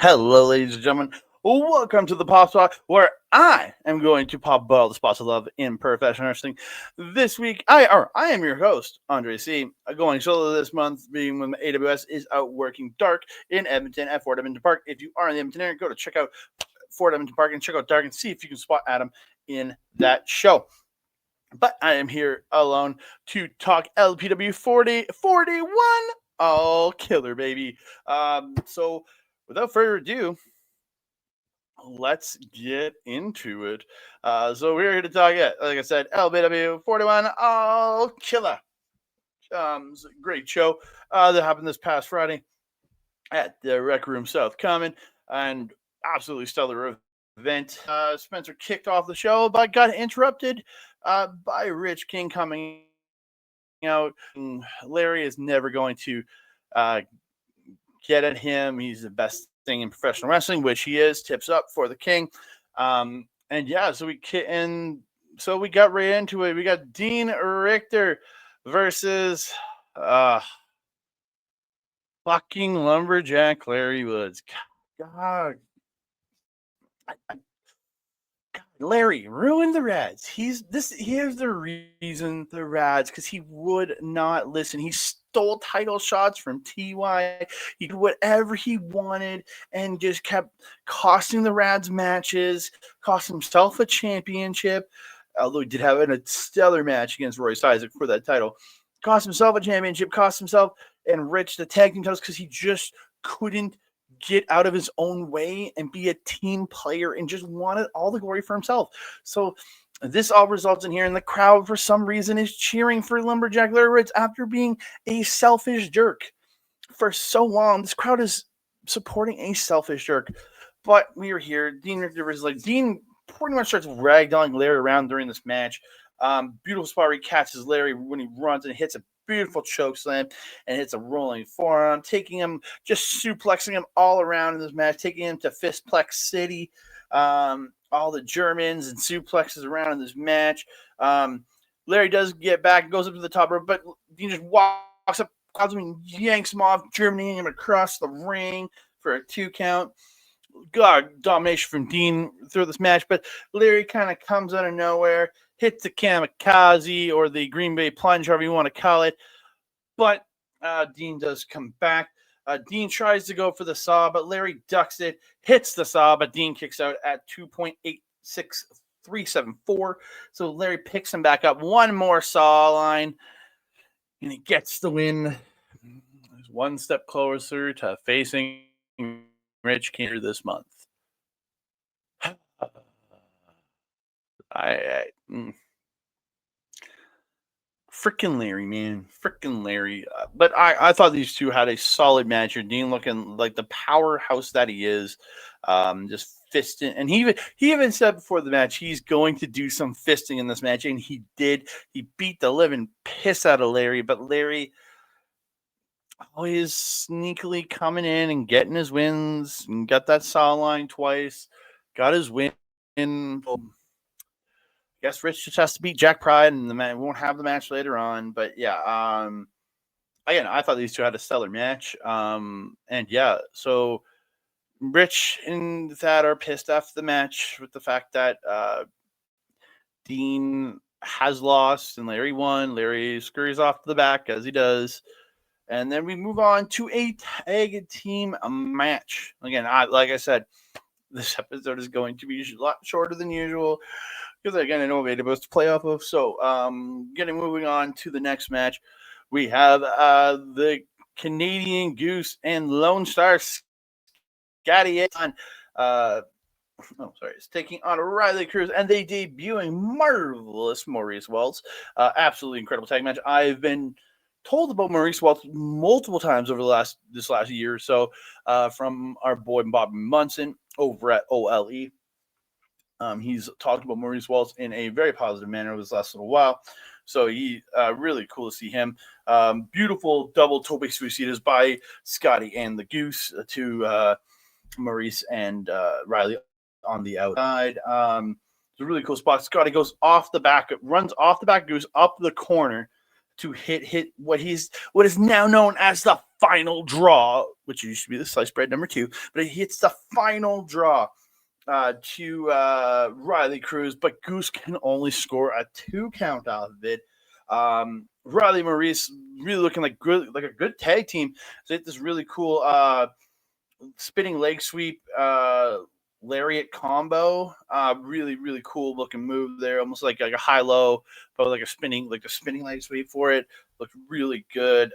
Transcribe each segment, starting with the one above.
Hello, ladies and gentlemen. Welcome to the Pop Spot, where I am going to pop all the spots of love in professional wrestling. This week, I am your host, Andre C. Going solo this month, being when AWS is out working dark in Edmonton at Fort Edmonton Park. If you are in the Edmonton area, go to check out Fort Edmonton Park and check out Dark and see if you can spot Adam in that show. But I am here alone to talk LPW 41. Oh, killer, baby. So without further ado, let's get into it. So we're here to talk, like I said, LPW 41. Oh, killer. It's a great show that happened this past Friday at the Rec Room South Common, and absolutely stellar event. Spencer kicked off the show, but got interrupted by Rich King coming out. Larry is never going to get at him. He's the best thing in professional wrestling, which he is. Tips up for the King. And yeah, so we got right into it. We got Dean Richtor versus fucking lumberjack Larry Woods. God, Larry ruined the Rads. Here's the reason the Rads, because he would not listen. He stole title shots from TY. He did whatever he wanted and just kept costing the Rads matches, cost himself a championship, although he did have a stellar match against Royce Isaac for that title. Cost himself a championship, cost himself and Rich the tag team titles because he just couldn't get out of his own way and be a team player and just wanted all the glory for himself. So this all results in here, and the crowd for some reason is cheering for Lumberjack Larry Woods after being a selfish jerk for so long. This crowd is supporting a selfish jerk. But we are here. Dean Richtor is like, Dean pretty much starts ragdolling Larry around during this match. Beautiful spot where he catches Larry when he runs and hits a beautiful choke slam and hits a rolling forearm, taking him, just suplexing him all around in this match, taking him to Fistplex City. All the Germans and suplexes around in this match. Larry does get back, goes up to the top rope, but Dean just walks up, grabs him and yanks him off, Germanying him across the ring for a 2 count. God, domination from Dean through this match, but Larry kind of comes out of nowhere, hits the kamikaze or the Green Bay plunge, however you want to call it. But Dean does come back. Dean tries to go for the saw, but Larry ducks it, hits the saw, but Dean kicks out at 2.86374. So Larry picks him back up. One more saw line, and he gets the win. He's one step closer to facing Rich King this month. Freaking Larry, man. Freaking Larry. But I thought these two had a solid match. Dean looking like the powerhouse that he is. Just fisting. And he even said before the match he's going to do some fisting in this match. And he did. He beat the living piss out of Larry. But Larry always sneakily coming in and getting his wins. And got that saw line twice. Got his win. I guess Rich just has to beat Jack Pride, and the man won't have the match later on. But yeah, again, I thought these two had a stellar match. And yeah, so Rich and Thad are pissed after the match with the fact that Dean has lost and Larry won. Larry scurries off to the back as he does. And then we move on to a tag team match. Again, like I said, this episode is going to be a lot shorter than usual. Because again, I know we was to play off of. So, moving on to the next match, we have the Canadian Goose and Lone Star Scotty on. It's taking on Riley Cruz, and they debuting marvelous Maurice Waltz. Absolutely incredible tag match. I've been told about Maurice Waltz multiple times over this last year or so from our boy Bob Munson over at OLE. He's talked about Maurice Waltz in a very positive manner over this last little while. So he really cool to see him. Beautiful double tope suicidas by Scotty and the Goose to Maurice and Riley on the outside. It's a really cool spot. Scotty goes off the back, runs off the back Goose up the corner to hit what is now known as the final draw, which used to be the sliced bread number 2, but it hits the final draw to Riley Cruz, but Goose can only score a 2 count off of it. Riley Maurice really looking like a good tag team. So hit this really cool spinning leg sweep lariat combo. Really, really cool looking move there. Almost like a high low, but like a spinning leg sweep for it. Looked really good.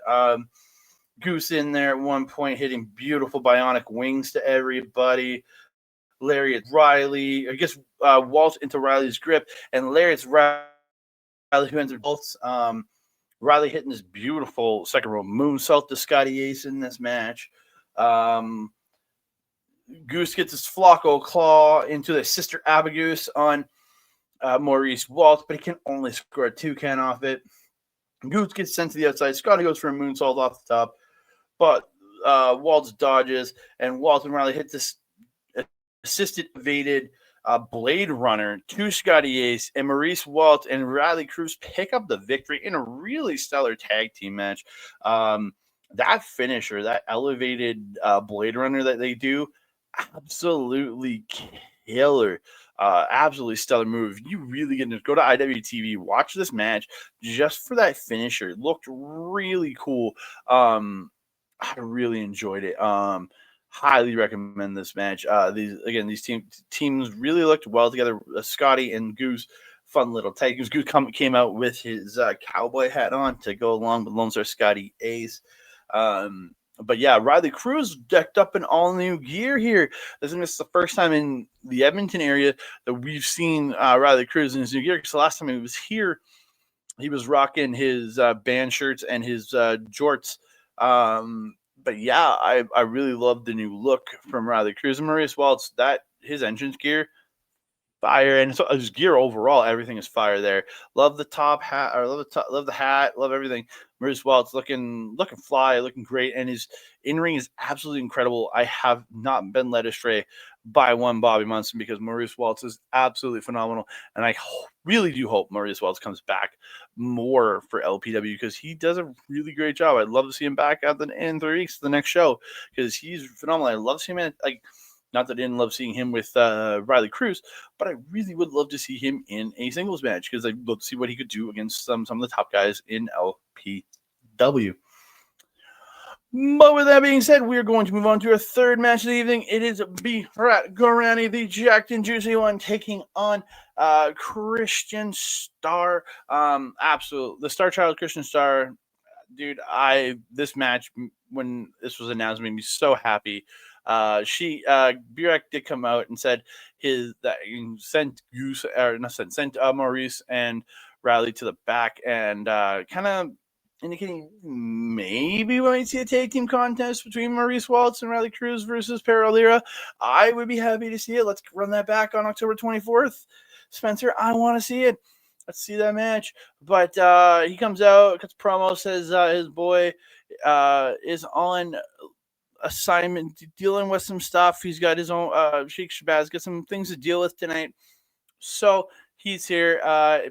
Goose in there at one point hitting beautiful bionic wings to everybody. Lariat Riley, I guess Waltz into Riley's grip, and Lariat's Riley who ends up both. Riley hitting this beautiful second row moonsault to Scotty Ace in this match. Goose gets his Flocko claw into the sister Abagoose on Maurice Waltz, but he can only score a 2 count off it. Goose gets sent to the outside. Scotty goes for a moonsault off the top, but Waltz dodges, and Waltz and Riley hit this assisted evaded Blade Runner to Scotty Ace, and Maurice Waltz and Riley Cruz pick up the victory in a really stellar tag team match. That finisher, that elevated Blade Runner that they do, absolutely killer. Absolutely stellar move. You really get to go to IWTV, watch this match just for that finisher. It looked really cool. I really enjoyed it. Highly recommend this match. These teams really looked well together. Scotty and Goose, fun little tag. Goose came out with his cowboy hat on to go along with Lone Star Scotty Ace. But yeah, Riley Cruz decked up in all new gear here. This is the first time in the Edmonton area that we've seen Riley Cruz in his new gear. Because the last time he was here, he was rocking his band shirts and his jorts. But yeah, I really love the new look from Riley Cruz and Maurice Waltz. That his entrance gear, fire, and so his gear overall, everything is fire there. Love the top hat, or love the hat, love everything. Maurice Waltz looking fly, looking great, and his in-ring is absolutely incredible. I have not been led astray by one Bobby Munson because Maurice Waltz is absolutely phenomenal, and I really do hope Maurice Waltz comes back more for LPW because he does a really great job. I'd love to see him back in 3 weeks, the next show, because he's phenomenal. I love seeing him not that I didn't love seeing him with Riley Cruz, but I really would love to see him in a singles match because I'd love to see what he could do against some of the top guys in LPW. But with that being said, we're going to move on to our third match of the evening. It is Berat Gorani, the jacked and juicy one, taking on Christian Starr. The Starrchild Christian Starr. Dude, this match, when this was announced, made me so happy. Berat did come out and said sent Maurice and Riley to the back and kind of indicating maybe we might see a tag team contest between Maurice Waltz and Riley Cruz versus Parolera. I would be happy to see it. Let's run that back on October 24th. Spencer, I want to see it. Let's see that match. But he comes out, cuts promo, says his boy is on assignment, dealing with some stuff. He's got his own Sheikh Shabazz, got some things to deal with tonight. So he's here.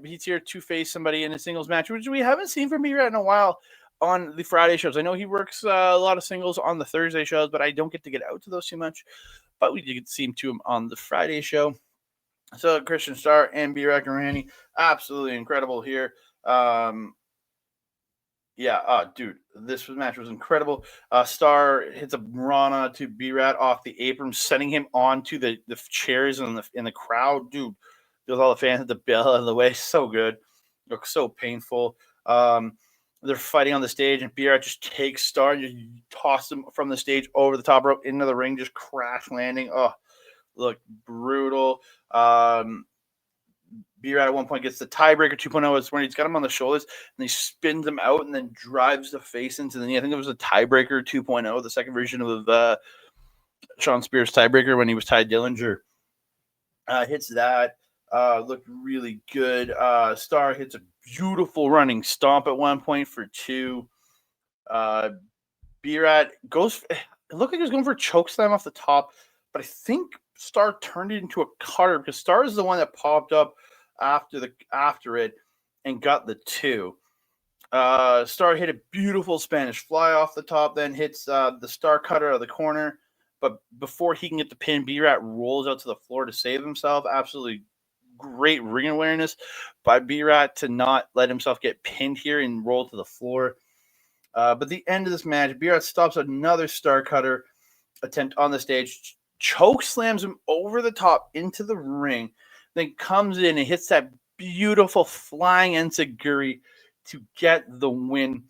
He's here to face somebody in a singles match, which we haven't seen from Berat in a while on the Friday shows. I know he works a lot of singles on the Thursday shows, but I don't get to get out to those too much. But we did see him to him on the Friday show. So Christian Starr and Berat Gorani, absolutely incredible here. Dude, this match was incredible. Starr hits a Rana to Berat off the apron, sending him onto the chairs in the crowd. Dude, with all the fans at the bell out of the way, so good. Looks so painful. They're fighting on the stage, and Berat just takes Starr and just tosses him from the stage over the top rope into the ring, just crash landing. Oh, look brutal. Berat at one point gets the tiebreaker 2.0. It's when he's got him on the shoulders and he spins him out and then drives the face into the knee. I think it was a tiebreaker 2.0, the second version of Sean Spears' tiebreaker when he was Ty Dillinger. Hits that. Looked really good. Starr hits a beautiful running stomp at one point for 2. Berat goes. It looked like he was going for a choke slam off the top, but I think Starr turned it into a cutter because Starr is the one that popped up after it and got the 2. Starr hit a beautiful Spanish fly off the top, then hits the Starr cutter out of the corner. But before he can get the pin, Berat rolls out to the floor to save himself. Absolutely great ring awareness by Berat to not let himself get pinned here and roll to the floor. But the end of this match, Berat stops another Starr cutter attempt on the stage, choke slams him over the top into the ring, then comes in and hits that beautiful flying enziguri to get the win.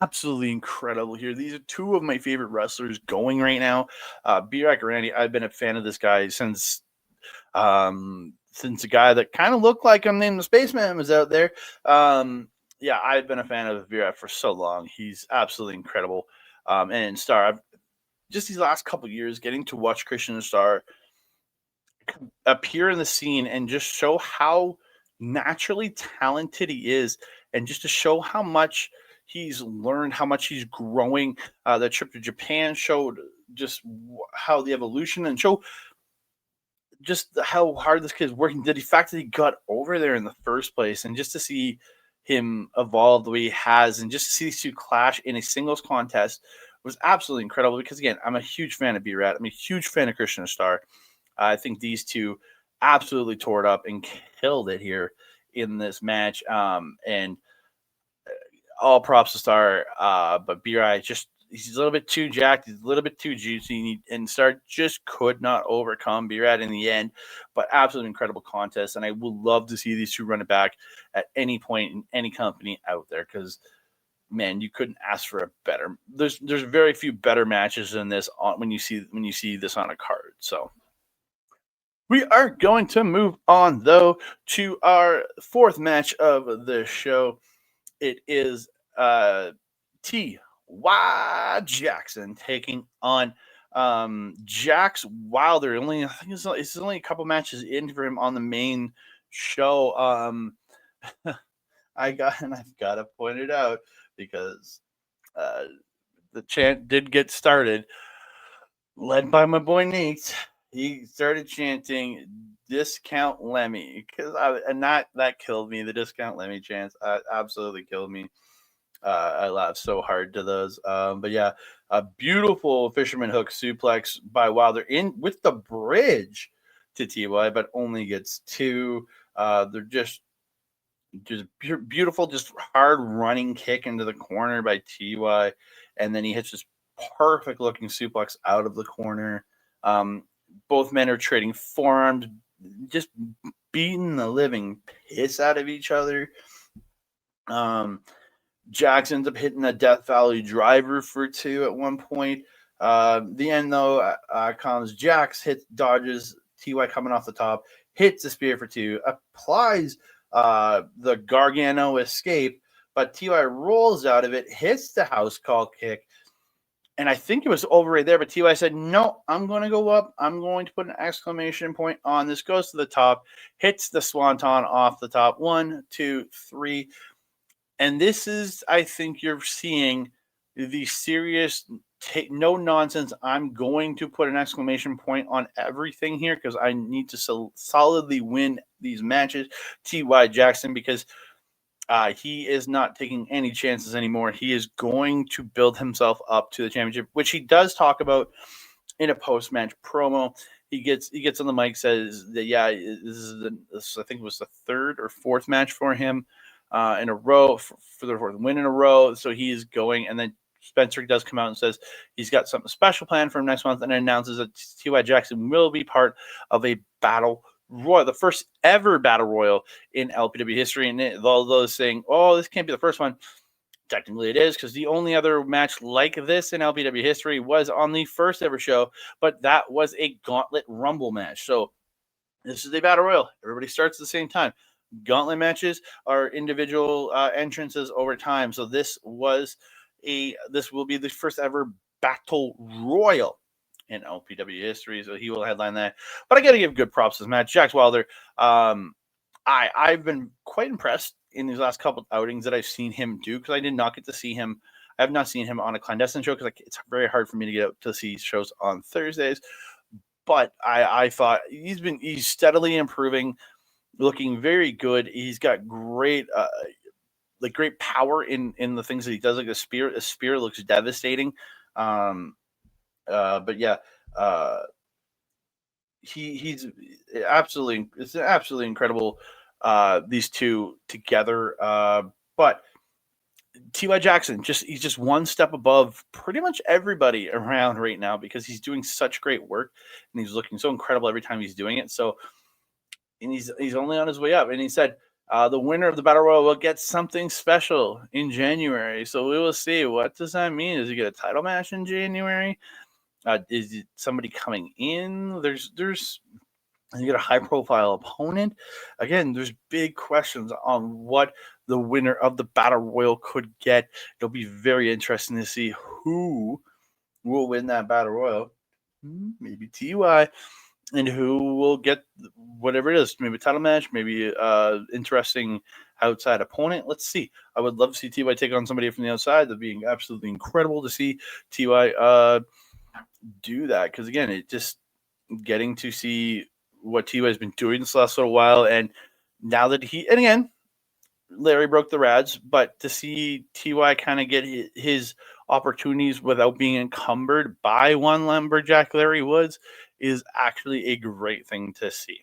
Absolutely incredible here. These are two of my favorite wrestlers going right now. Gorani, I've been a fan of this guy since a guy that kind of looked like him named the Spaceman was out there. Yeah, I've been a fan of Berat for so long. He's absolutely incredible. And Starr, I've just these last couple years getting to watch Christian Starr appear in the scene and just show how naturally talented he is, and just to show how much he's learned, how much he's growing. The trip to Japan showed just how the evolution, and show just how hard this kid is working. The fact that he got over there in the first place, and just to see him evolve the way he has, and just to see these two clash in a singles contest was absolutely incredible. Because again, I'm a huge fan of Berat. I'm a huge fan of Christian Starr. I think these two absolutely tore it up and killed it here in this match. And all props to Starr. But Berat he's a little bit too jacked. He's a little bit too juicy, and Starr just could not overcome Berat in the end. But absolutely incredible contest, and I would love to see these two run it back at any point in any company out there, because man, you couldn't ask for a better. There's very few better matches than this when you see this on a card. So we are going to move on though to our fourth match of the show. It is T.Y. Jackson taking on Jaxx Wilder. I think it's only a couple matches in for him on the main show. I've got to point it out, because the chant did get started, led by my boy Nate. He started chanting "Discount Lemmy," and that killed me. The "Discount Lemmy" chants absolutely killed me. I laughed so hard to those. But yeah, a beautiful fisherman hook suplex by Wilder in with the bridge to Ty, but only gets two. They're just beautiful, just hard running kick into the corner by Ty, and then he hits this perfect looking suplex out of the corner. Both men are trading forearms, just beating the living piss out of each other. Jaxx ends up hitting a Death Valley driver for two at one point. The end though comes Jaxx dodges Ty coming off the top, hits the spear for two, applies the Gargano escape, but Ty rolls out of it, hits the house call kick, and I think it was over right there, but Ty said, no, I'm going to go up. I'm going to put an exclamation point on this. Goes to the top, hits the swanton off the top. 1, 2, 3. And this is, I think you're seeing the serious, no nonsense. I'm going to put an exclamation point on everything here, because I need to solidly win these matches. T.Y. Jackson, because he is not taking any chances anymore. He is going to build himself up to the championship, which he does talk about in a post-match promo. He gets on the mic, says that this I think it was the third or fourth match for him in a row, for the fourth win in a row. So he is going, and then Spencer does come out and says he's got something special planned for him next month, and announces that T.Y. Jackson will be part of a battle royal, the first ever battle royal in LPW history. And all those saying, oh, this can't be the first one. Technically it is, because the only other match like this in LPW history was on the first ever show, but that was a Gauntlet Rumble match. So this is a battle royal. Everybody starts at the same time. Gauntlet matches are individual entrances over time. So this will be the first ever battle royal in LPW history, so he will headline that. But I got to give good props to this match. Jaxx Wilder, I've been quite impressed in these last couple of outings that I've seen him do, because I did not get to see him. I have not seen him on a Clandestine show, because it's very hard for me to get out to see shows on Thursdays. But I thought he's steadily improving, looking very good. He's got great like great power in the things that he does. Like a spear looks devastating. But yeah, he's absolutely, it's absolutely incredible. These two together. But T.Y. Jackson, he's just one step above pretty much everybody around right now because he's doing such great work and he's looking so incredible every time he's doing it. So, and he's only on his way up. And he said the winner of the battle royal will get something special in January. So we will see. What does that mean? Does he get a title match in January? Is it somebody coming in? There's and you get a high profile opponent. Again, there's big questions on what the winner of the battle royal could get. It'll be very interesting to see who will win that battle royal. Maybe TY, and who will get whatever it is. Maybe a title match, maybe interesting outside opponent. Let's see. I would love to see TY take on somebody from the outside. That'd be absolutely incredible to see TY do that, because again, it just getting to see what TY has been doing this last little while, and now that and again, Larry broke the Rads, but to see TY kind of get his opportunities without being encumbered by one lumberjack Larry Woods is actually a great thing to see.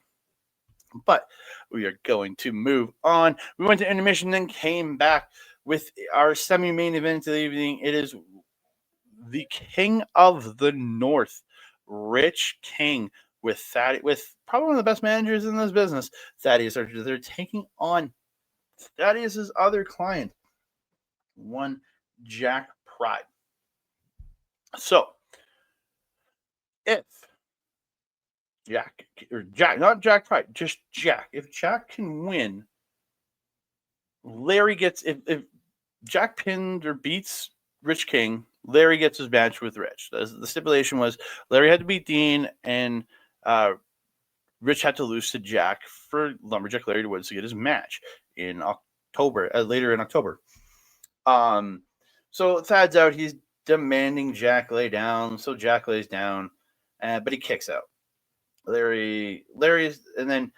But we are going to move on. We went to intermission, then came back with our semi-main event of the evening. It is the King of the North, Rich King, with probably one of the best managers in this business, Thaddeus Archer. They're taking on Thaddeus's other client, one Jack Pride. So, if not Jack Pride, just Jack. If Jack can win, Larry gets, if Jack pinned or beats Rich King, Larry gets his match with Rich. The stipulation was Larry had to beat Dean, and Rich had to lose to Jack for Lumberjack Larry Woods to get his match in October, later in October. So Thad's out. He's demanding Jack lay down. So Jack lays down, but he kicks out. Larry's, and then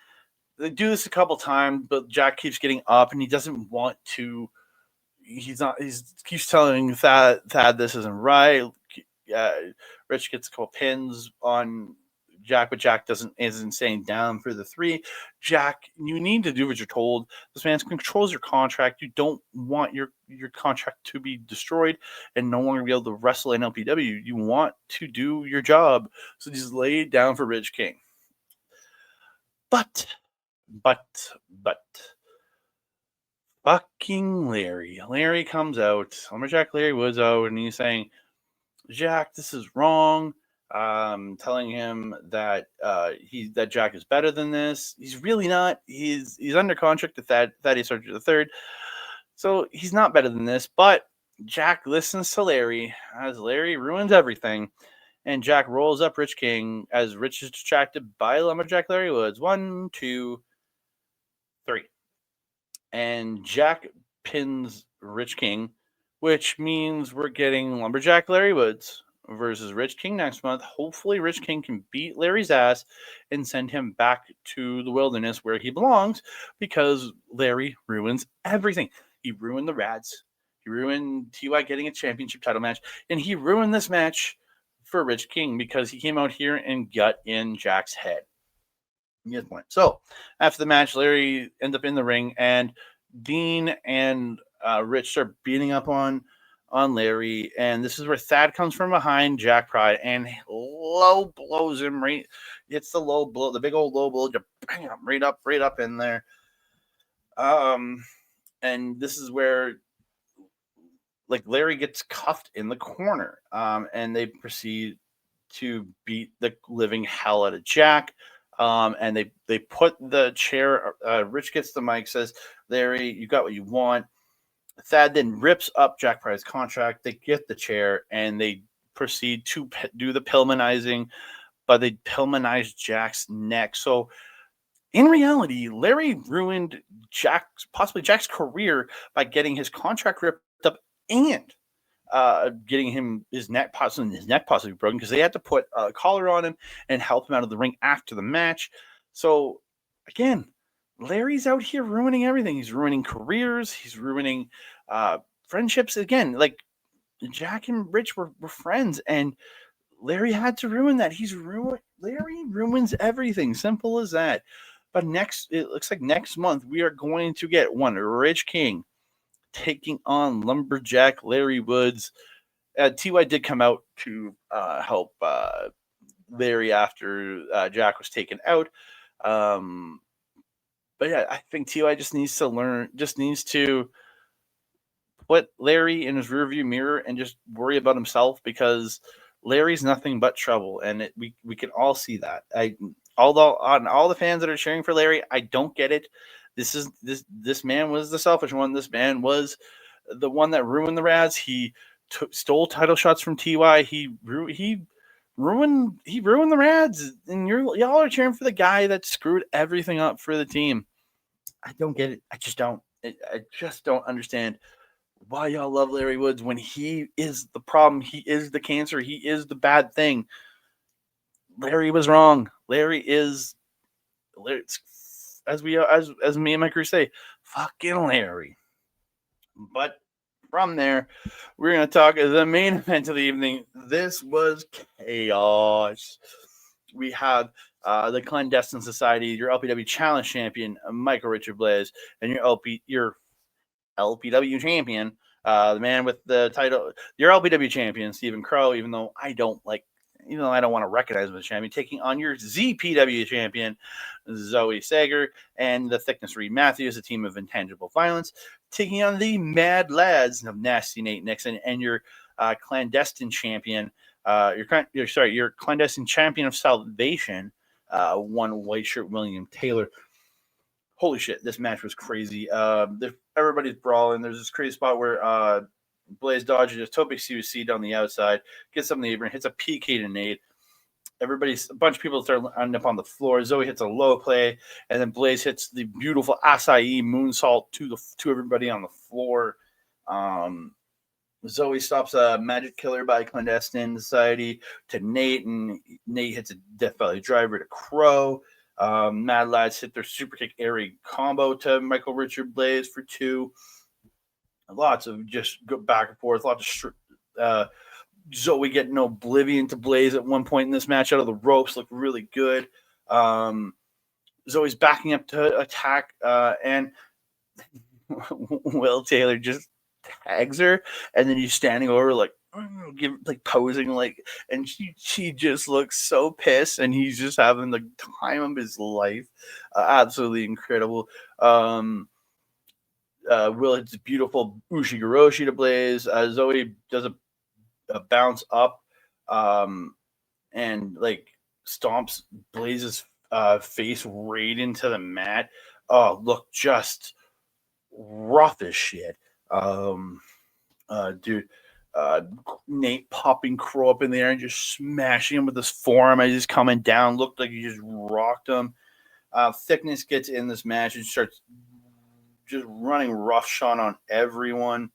they do this a couple times, but Jack keeps getting up, and he doesn't want to. He keeps telling Thad this isn't right. Rich gets a couple pins on Jack, but Jack isn't staying down for the 3. Jack, you need to do what you're told. This man controls your contract. You don't want your contract to be destroyed and no longer be able to wrestle in LPW. You want to do your job. So just lay it down for Rich King. But fucking Larry comes out. Lumberjack Larry Woods out, and he's saying, Jack, this is wrong. Telling him that that Jack is better than this. He's really not. He's under contract to Thaddeus Archer III, so he's not better than this. But Jack listens to Larry as Larry ruins everything, and Jack rolls up Rich King as Rich is distracted by Lumberjack Larry Woods. 1, 2, 3. And Jack pins Rich King, which means we're getting Lumberjack Larry Woods versus Rich King next month. Hopefully Rich King can beat Larry's ass and send him back to the wilderness where he belongs, because Larry ruins everything. He ruined the Rads. He ruined TY getting a championship title match. And he ruined this match for Rich King because he came out here and got in Jack's head. So after the match, Larry ends up in the ring, and Dean and Rich start beating up on Larry, and this is where Thad comes from behind Jack Pride and low blows him right. It's the low blow, the big old low blow, just bang him right up in there. And this is where like Larry gets cuffed in the corner, and they proceed to beat the living hell out of Jack. And they put the chair. Rich gets the mic, says, Larry, you got what you want. Thad then rips up Jack Pride's contract. They get the chair, and they proceed to do the Pillmanizing, but they Pillmanize Jack's neck. So in reality, Larry ruined possibly Jack's career by getting his contract ripped up and getting him his neck possibly broken, because they had to put a collar on him and help him out of the ring after the match. So again, Larry's out here ruining everything. He's ruining careers. He's ruining friendships. Again, like Jack and Rich were friends, and Larry had to ruin that. Larry ruins everything. Simple as that. But it looks like next month we are going to get one Rich King taking on Lumberjack Larry Woods. Ty did come out to help Larry after Jack was taken out. But yeah, I think Ty just needs to put Larry in his rearview mirror and just worry about himself, because Larry's nothing but trouble, and we can all see that. Although on all the fans that are cheering for Larry, I don't get it. This man was the selfish one. This man was the one that ruined the Rads. He stole title shots from Ty. He ruined the Rads, and y'all are cheering for the guy that screwed everything up for the team. I don't get it. I just don't. I just don't understand why y'all love Larry Woods when he is the problem. He is the cancer. He is the bad thing. Larry was wrong. Larry, as me and my crew say, fucking Larry. But from there, we're going to talk the main event of the evening. This was chaos. We have the Clandestine Society, your LPW Challenge Champion, Michael Richard Blaze, and your LPW champion, the man with the title, your LPW champion, Stephen Crowe, even though I don't want to recognize him as champion, taking on your ZPW champion, Zoe Sager, and the Thickness Reid Mathews, a team of Intangible Violence, taking on the Mad Lads of Nasty Nate Nixon, and your Clandestine champion, your Clandestine champion of Salvation, one white shirt William Taylor. Holy shit, this match was crazy. Everybody's brawling. There's this crazy spot where Blaze dodges a Topic CUC down the outside, gets up in the apron, hits a PK to Nate. A bunch of people end up on the floor. Zoe hits a low play, and then Blaze hits the beautiful acai moonsault to everybody on the floor. Zoe stops a magic killer by Clandestine Society to Nate, and Nate hits a Death Valley driver to Crowe. Mad Lads hit their super kick air combo to Michael Richard Blaze for 2. Lots of just go back and forth. Lots of Zoe getting oblivion to Blaze at one point in this match out of the ropes. Looked really good. Zoe's backing up to attack, and Will Taylor just tags her, and then he's standing over posing and she just looks so pissed, and he's just having the time of his life. Absolutely incredible. Will hits a beautiful Ushigoroshi to Blaze. Zoe does a bounce up, and stomps Blaze's face right into the mat. Oh, look, just rough as shit. Dude. Nate popping Crowe up in the air and just smashing him with his forearm as he's coming down. Looked like he just rocked him. Thickness gets in this match and starts just running roughshod on everyone.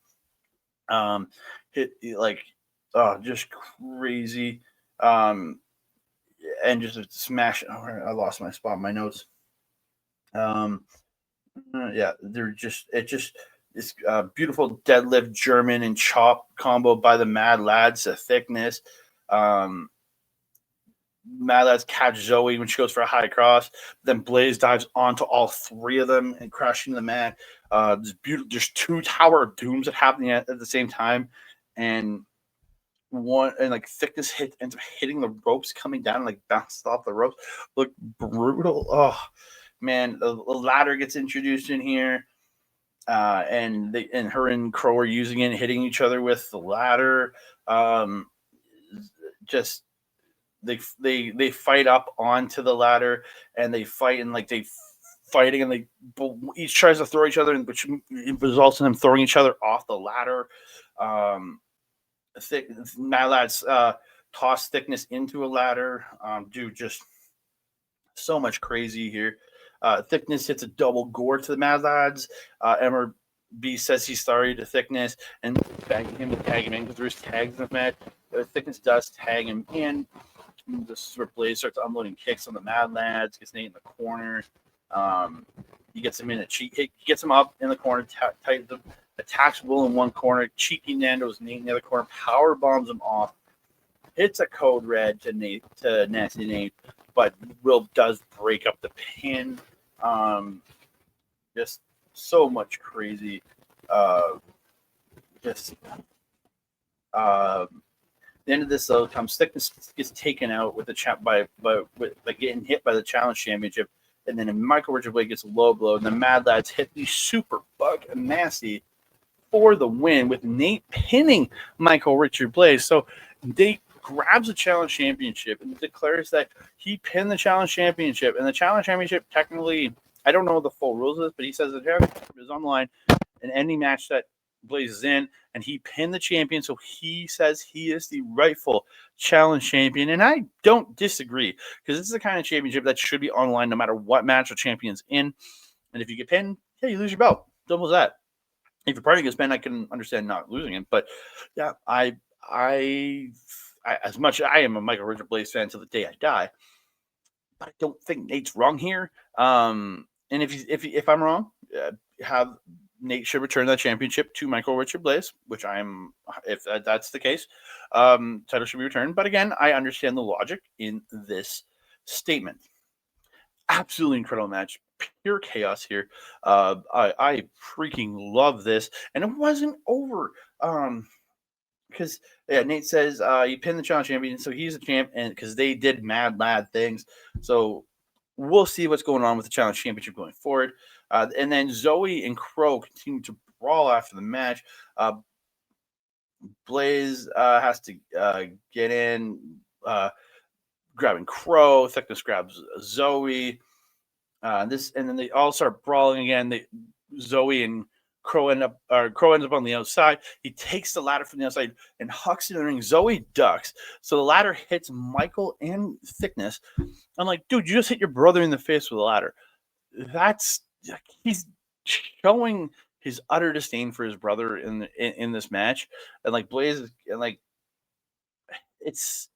Just crazy. And just a smash. Oh, I lost my spot in my notes. This beautiful deadlift German and chop combo by the Mad Lads to Thickness. Mad Lads catch Zoe when she goes for a high cross. Then Blaze dives onto all 3 of them and crashing the mat. There's 2 Tower of Dooms that happening at the same time, and Thickness ends up hitting the ropes coming down and bounced off the ropes. Look brutal. Oh man, the ladder gets introduced in here. And her and Crowe are using it and hitting each other with the ladder. They fight up onto the ladder, and they fight, and fighting, and each tries to throw each other, which results in them throwing each other off the ladder. Mad Lads toss Thickness into a ladder. Just so much crazy here. Thickness hits a double gore to the Mad Lads. MRB says he's sorry to Thickness and begging him to tag him in because there's tags in the match. Thickness does tag him in. The Blaze starts unloading kicks on the Mad Lads, gets Nate in the corner. He gets him in a cheek. He gets him up in the corner, attacks Will in one corner, cheeky Nando's knee in the other corner, power bombs him off, hits a code red to Nasty Nate, but Will does break up the pin. Just so much crazy. The end of this though comes Thickness gets taken out with the by getting hit by the challenge championship, and then Michael Richard Blake gets a low blow, and the Mad Lads hit the super bug and nasty for the win, with Nate pinning Michael Richard Blaze. So Nate grabs the challenge championship and declares that he pinned the challenge championship, and the challenge championship technically, I don't know the full rules of this, but he says the championship is on the line in any match that Blaze is in, and he pinned the champion, so he says he is the rightful challenge champion, and I don't disagree, because this is the kind of championship that should be online no matter what match the champion's in, and if you get pinned, yeah, you lose your belt. Simple as that. If your party gets pinned, I can understand not losing it, but yeah, I as much as I am a Michael Richard Blaze fan till the day I die, but I don't think Nate's wrong here. And if I'm wrong, have Nate should return that championship to Michael Richard Blaze, which I'm. If that's the case, title should be returned. But again, I understand the logic in this statement. Absolutely incredible match, pure chaos here. I freaking love this, and it wasn't over. Because Nate says you pinned the challenge champion, so he's a champ, and because they did mad lad things, so we'll see what's going on with the challenge championship going forward. And then Zoe and Crowe continue to brawl after the match. Blaze has to get in, grabbing Crowe. Thickness grabs Zoe. And then they all start brawling again. Zoe and Crowe ends up on the outside. He takes the ladder from the outside and hucks it in the ring. Zoe ducks, so the ladder hits Michael and Thickness. I'm like, dude, you just hit your brother in the face with a ladder. He's showing his utter disdain for his brother in this match, and like Blaze, and like it's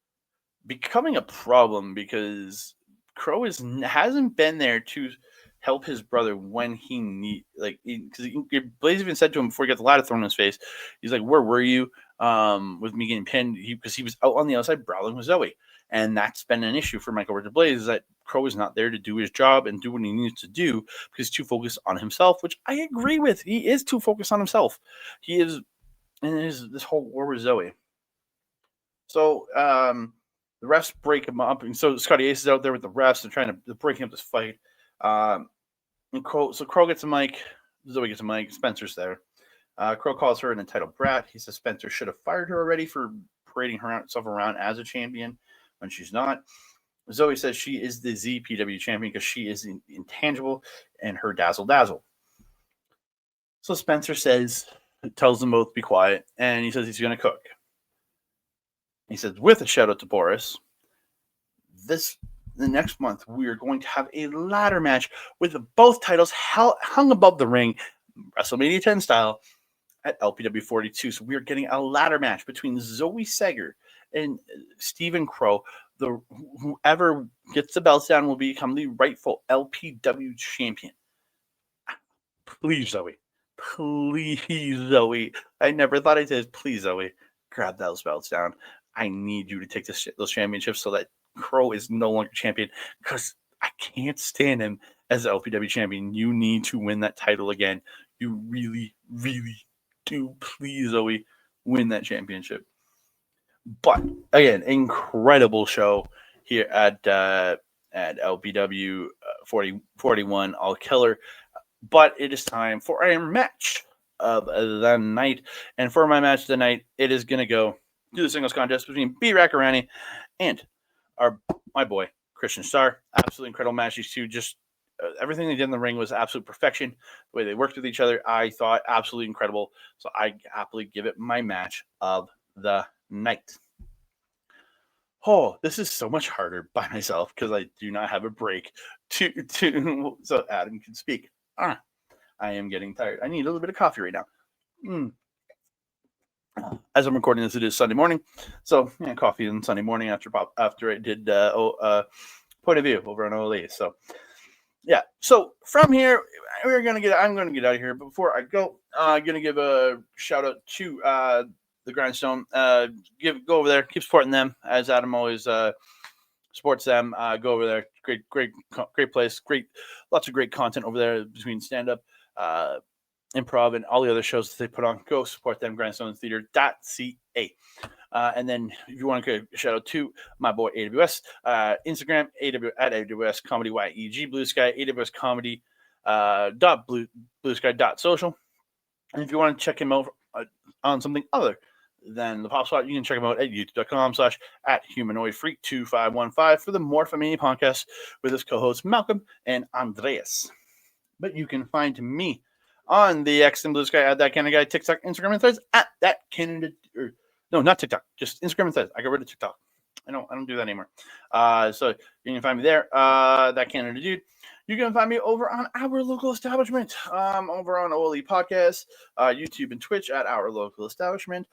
becoming a problem because Crowe hasn't been there to help his brother when he need, like, because Blaze even said to him before he got the ladder thrown in his face, he's like, "Where were you with me getting pinned?" Because he was out on the outside brawling with Zoe, and that's been an issue for Michael Richard Blaze, is that Crowe is not there to do his job and do what he needs to do because he's too focused on himself, which I agree with. He is too focused on himself. He is, and there's this whole war with Zoe. So the refs break him up, and so Scotty Ace is out there with the refs and trying to break up this fight. And Crowe gets a mic, Zoe gets a mic, Spencer's there. Crowe calls her an entitled brat. He says Spencer should have fired her already for parading herself around as a champion when she's not. Zoe says she is the ZPW champion because she is intangible and her dazzle dazzle. So Spencer tells them both to be quiet, and he says he's going to cook. He says, with a shout out to Boris, the next month, we are going to have a ladder match with both titles hung above the ring, WrestleMania 10 style, at LPW 42. So we are getting a ladder match between Zoe Sager and Stephen Crowe. Whoever gets the belts down will become the rightful LPW champion. Please, Zoe. Please, Zoe. I never thought I'd say, please, Zoe, grab those belts down. I need you to take those championships so that Crowe is no longer champion, because I can't stand him as the LPW champion. You need to win that title again. You really, really do. Please, Zoe, win that championship. But again, incredible show here at LPW 41 All Killer. But it is time for our match of the night. And for my match of the night, it is going to go to the singles contest between Berat, Gorani and my boy, Christian Starr. Absolutely incredible match. These two just, everything they did in the ring was absolute perfection. The way they worked with each other, I thought absolutely incredible. So I happily give it my match of the night. Oh, this is so much harder by myself because I do not have a break so Adam can speak. I am getting tired. I need a little bit of coffee right now. As I'm recording this, it is Sunday morning. So coffee on Sunday morning after I did point of view over on OLE. So yeah. So from here, I'm gonna get out of here. But before I go, I'm gonna give a shout out to the Grindstone. Go over there, keep supporting them as Adam always supports them. Go over there. Great place. Lots of great content over there between stand up, improv, and all the other shows that they put on. Go support them. GrindstoneTheater.ca. And then if you want to give a shout out to my boy AWS, Instagram, at AWS Comedy YEG, Blue Sky, AWS Comedy Blue Sky.social. And if you want to check him out on something other than the Pop Spot, you can check him out at youtube.com/@humanoidfreak2515 for the More for Me podcast with his co-hosts Malcolm and Andreas. But you can find me on the X and Blue Sky at That Canada Guy, TikTok, Instagram, and Threads at That Canada. No, not TikTok, just Instagram and Threads. I got rid of TikTok. I don't do that anymore. So you can find me there. That Canada Dude. You can find me over on Our Local Establishment, over on OLE Podcast, YouTube and Twitch at Our Local Establishment.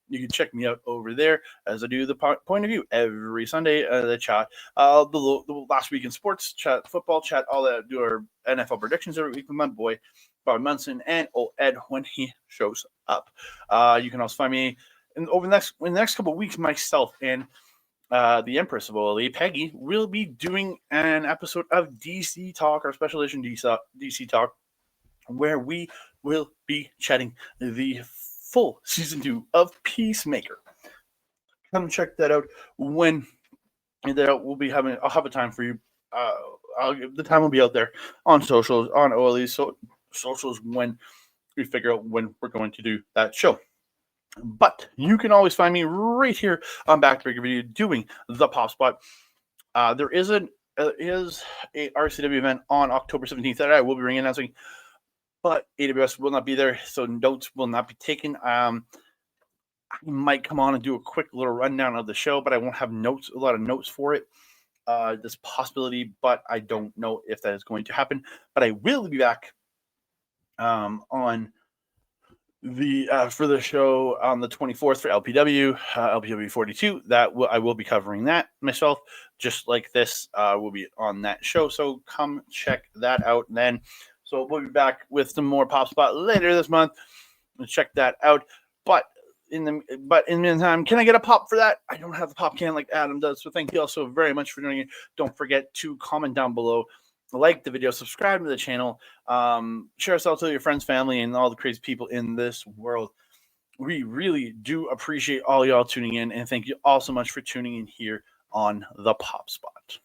You can check me out over there as I do the point of view every Sunday. The chat, the last week in sports chat, football chat, all that. Do our NFL predictions every week with my boy Bobby Munson and old Ed when he shows up. You can also find me in the next couple of weeks. Myself and the Empress of OLE, Peggy, will be doing an episode of DC Talk, our special edition DC Talk, where we will be chatting the full season 2 of Peacemaker. Come check that out when there will be having. I'll have a time for you. The time will be out there on socials, on OLE socials when we figure out when we're going to do that show. But you can always find me right here on Backbreaker Video doing the Pop Spot. There is a RCW event on October 17th that I will be announcing, but AWS will not be there, so notes will not be taken. I might come on and do a quick little rundown of the show, but I won't have a lot of notes for it. There's a possibility, but I don't know if that is going to happen. But I will be back on the for the show on the 24th for LPW 42. I will be covering that myself, just like this will be on that show. So come check that out. And then, so we'll be back with some more Pop Spot later this month. Check that out. But in the meantime, can I get a pop for that? I don't have the pop can like Adam does. So thank you all so very much for doing it. Don't forget to comment down below, like the video, subscribe to the channel, share us out to your friends, family, and all the crazy people in this world. We really do appreciate all y'all tuning in, and thank you all so much for tuning in here on the Pop Spot.